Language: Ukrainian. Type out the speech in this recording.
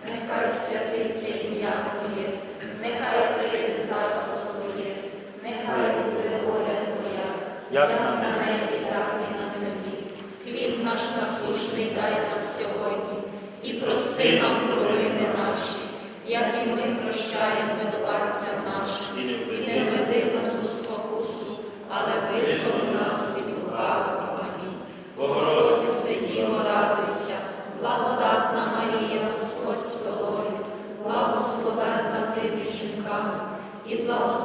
нехай святиться ім'я Твоє, нехай прийде царство Твоє, нехай буде воля Твоя, як на небі, так і на землі. Хліб наш насущний дай нам сьогодні, і прости нам провини наші, як і ми прощаємо винуватцям нашим, і не введи нас у спокусу, але визволи нас від лукавого. Амінь. Богородице, Діво, радуйся, благодатна Марія, Господь з тобою, благословенна ти між жінками, і благословенна